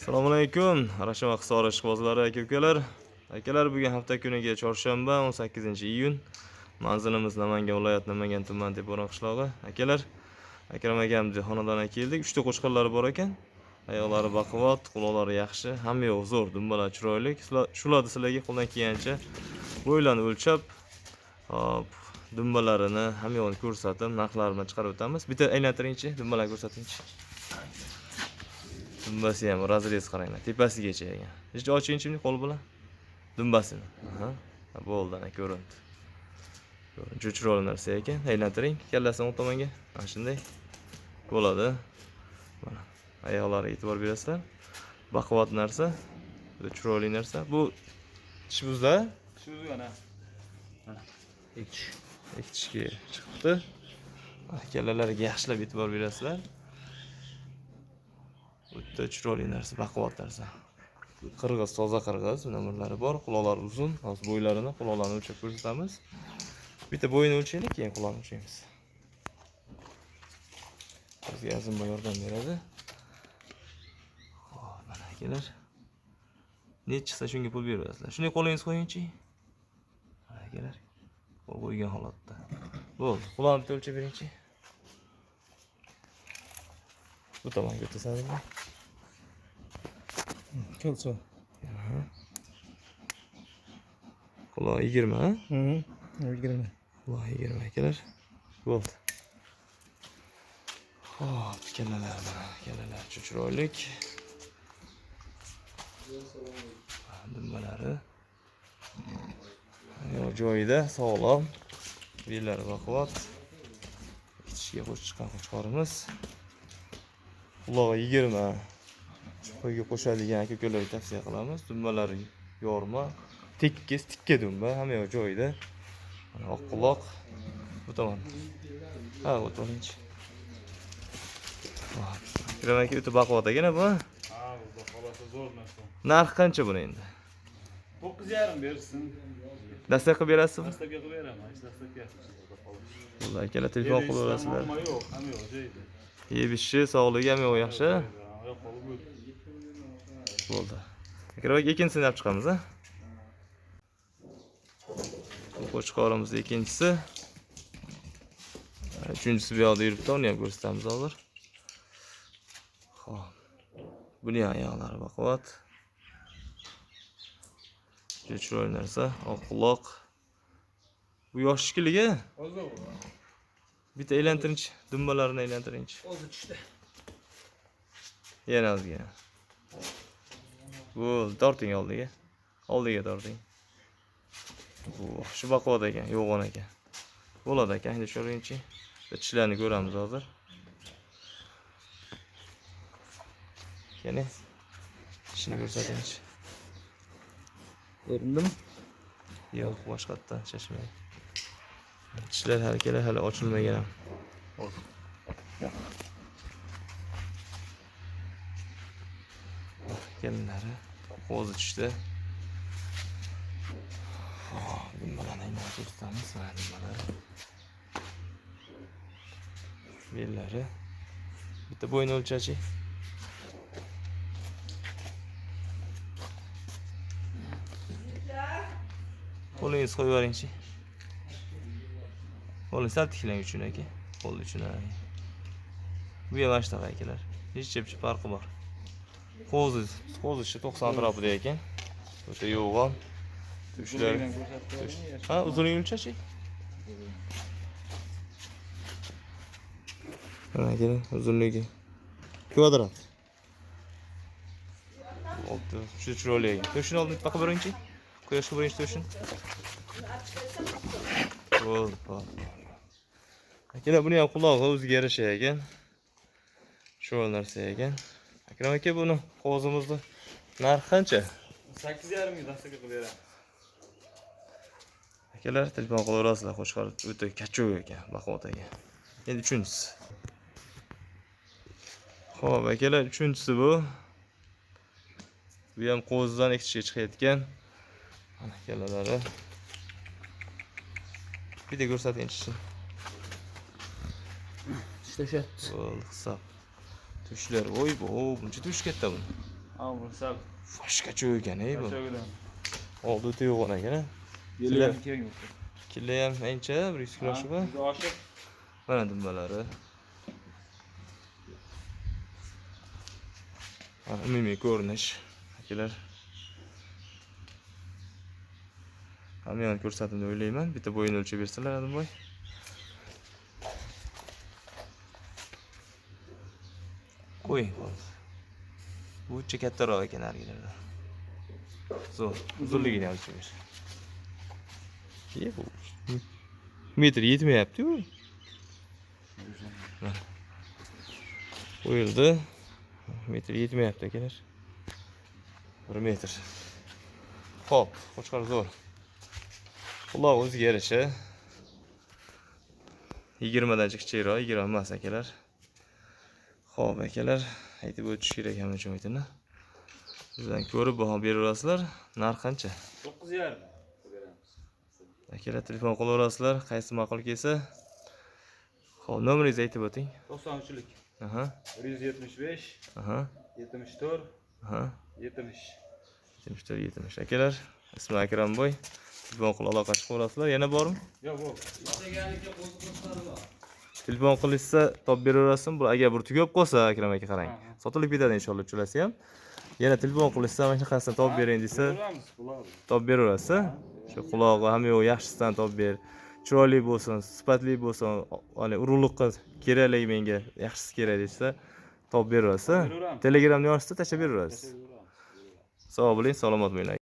Assalomu alaykum. Arashama Hisor ishqibozlari aka-ukalar. Akalar, bugun hafta kuniga chorshanba 18-iyun. Manzilimiz Namangan viloyati Namangan tuman Teporon qishlog'i. Akalar, Akram akamning xonadoniga keldik. 3 ta qo'chqorlari bor ekan. Ayollari baquvvat, quloqlari yaxshi, hamma yo'q zo'r, dumbalar chiroyli. Shularni sizlarga qo'ldan kelgancha bo'ylarni o'lchab, hop, dumbalarini hamma yo'qni ko'rsatib, narxlarini chiqarib o'tamiz. Bitta aylantiringchi, dumbalarni ko'rsatingchi. Dumbasi ham razrez qaranglar, tepasigacha ekan. Hech ochingchi qo'l bilan. Dumbasini. Aha. Bo'ldi, ana ko'rindi. Juda chiroyli narsa ekan. Aylantiring, kallasini o'ng tomonga. Mana shunday bo'ladi. Mana oyoqlariga e'tibor berasizlar. Baquvvat narsa, juda chiroyli narsa. Bu tishbuzda, Shuzgana. ikki tishga chiqibdi. Kallalarga yaxshilab e'tibor berasizlar. O'ta chiroyli narsa, baquvvat narsa. Qirg'iz, toza qirg'iz, namunalari bor, quloqlari uzun. Hozir bo'ylarini, quloqlarini o'lchab ko'rsatamiz. Bitta bo'yini o'lchaylik, keyin quloqni o'lchaymiz. Bizga azimba yordam beradi. Xo'p, mana akalar. Nech chiqsa shunga pul berasizlar. Shunday qo'lingizni qo'yingchi. Mana akalar. Qo'l qo'ygan holatda. Bo'ldi, quloqni bitta o'lchab beringchi. Bu tomonga o'tasanizmi? Kelsa. Quloq 20, ha? 20. Quloq 20 akalar. Bo'ldi. Xo'p, kallalar mana, kallalar chiroyli. Dumbalari joyida, sog'lom. Bellari baquvvat. Ichishga qo'shib chiqqan qo'chqorimiz. Qulog'i 20. Qo'yga qo'shadigan aka-ukalarga tavsiya qilamiz. Dumbalari yorma, tekis, tikka dumba, hamma yoq joyida. Mana oq quloq. Bu tomon. Ha, o'tiringchi. Demak, o'ta baquvvat ekan bu. Ha, bu xolasi zo'r narsa. Narx qancha buni endi? 9,5 bersin. Dastak qilib berasizmi? Dastakga qilib beraman, hech dastakga. Ular akalar telefon qilib berasizlar. Hamma yo'q, hamma yo'q joyida. Yeb-ichishi, sog'ligi ham yo'q yaxshi. Oyoq qo'li bo'ldi. Bo'ldi. Akram aka, ikkinchisini olib chiqamiz, ha? Bu qo'chqorimizning ikkinchisi. Uchinchisi bu yoqda yuribdi, uni ham ko'rsatamiz hozir. Xo'p. Buni ham oyoqlari baquvvat. Juda chiroyli narsa, oq quloq. Bu yosh shikiliga. Hozir. Bitta aylantiringchi, dumbalarini aylantiringchi. Hozir tushdi. Yana ozgina. Bo'ldi, torting oldiga. Oldiga torting. Shu baquvvat ekan, yo'g'on ekan. Bo'ladi ekan, endi sho'ringchi. Tishlarni ko'ramiz hozir. Yana ishini ko'rsatingchi. Ko'rindimi? Yo'q, boshqatdan shashmaydi. Tishlar hali ochilmagan ham. Kelinlari qo'zi tushdi. Dumbalarni ko'rsatamiz, mana dumbalari. Bellari. Bitta bo'yni o'lchachi. Qo'lingiz qo'yib yuboringchi. Qo'lingiz sal tiklang uchun aka. Qo'l uchun. Bu ham mana shunaqa akalar. Hech chepchi farqi bor. Qo'zi 90 atrofida ekan. O'ta yo'g'on. Tushlar. Ha, uzunligini o'lchachi. Mana keling, uzunligi kvadrat. Olti, shu chiroyli ekan. To'shini oldin taqib beringchi. Quyoshga birinchi to'shin. Bo'ldi. Akalar, buni ham qulog'i o'ziga yarasha ekan. Sho'l narsa ekan. Akram aka, buni qo'zimizni narxi qancha? 8,5 ga dastakga qilib beraman. Akalar, telefon qilaverasizlar, qo'shqor o'ta kachoq ekan, baquvvat ekan. Endi uchinchisi. Xo'p, akalar, uchinchisi bu. Bu ham qo'zidan ikki tishga chiqayotgan. Mana kallalari. Bitta ko'rsatingchi. Ishlashyapti. Bo'ldi, hisob. Tushlar, voy bu, buncha tush katta buni. Avrum sal. Boshqa cho'ygan bu. Shogiram. Oldi tuyg'on ekan. Yeli ham keng bo'ldi. Kilo ham ancha 100 kilo shu. Biz oshiq. Mana dumbalari. Umumiy ko'rinish. Akalar. Hamyon ko'rsatim deb o'ylayman. Bitta bo'yin o'lchab bersalar, Adamboy. Qo'ying. Bu kattaroq ekan argilarda. Zo'r. Uzunligini o'lchab ber. Bu metr yetmayapti-ku. Qo'yildi. Metr yetmayapti akalar. 1 metr. Xo'p, qo'chqor zo'r. Quloq o'ziga yarasha. 20 dan kichikroq, 20 emas akalar. Xo'p akalar, aytib o'tish kerak ham uchun aytini. Sizdan ko'rib baho beraverasizlar. Narx qancha? 9,5. Akalar telefon qilaverasizlar, qaysi ma'qul kelsa. Xo'p, nomeringizni aytib o'ting. 93lik. Aha. 175. Aha. 74. Aha. 70. 70. Akalar, ismim Akramboy. Telefon qilib aloqa chiqaverasizlar. Yana bormi? Yo'q, yo'q. Telefon qilishsa top beraverasizmi? Bu agar bir tugab qolsa, Akram aka qarang. Sotilib ketadi inshaalloh uchalasi ham. Yana telefon qilishsa, mana shunaqasidan top bering desa, top beraverasiz. Shu qulog'i ham yo'q, yaxshisidan top ber. Chiroyli bo'lsin, sifatli bo'lsin, hali urug'liqqa kerakli menga, yaxshisi kerak desa, top beraverasiz. Telegramni yozsa tashlab beraverasiz. Sog' bo'ling, salomat bo'ling.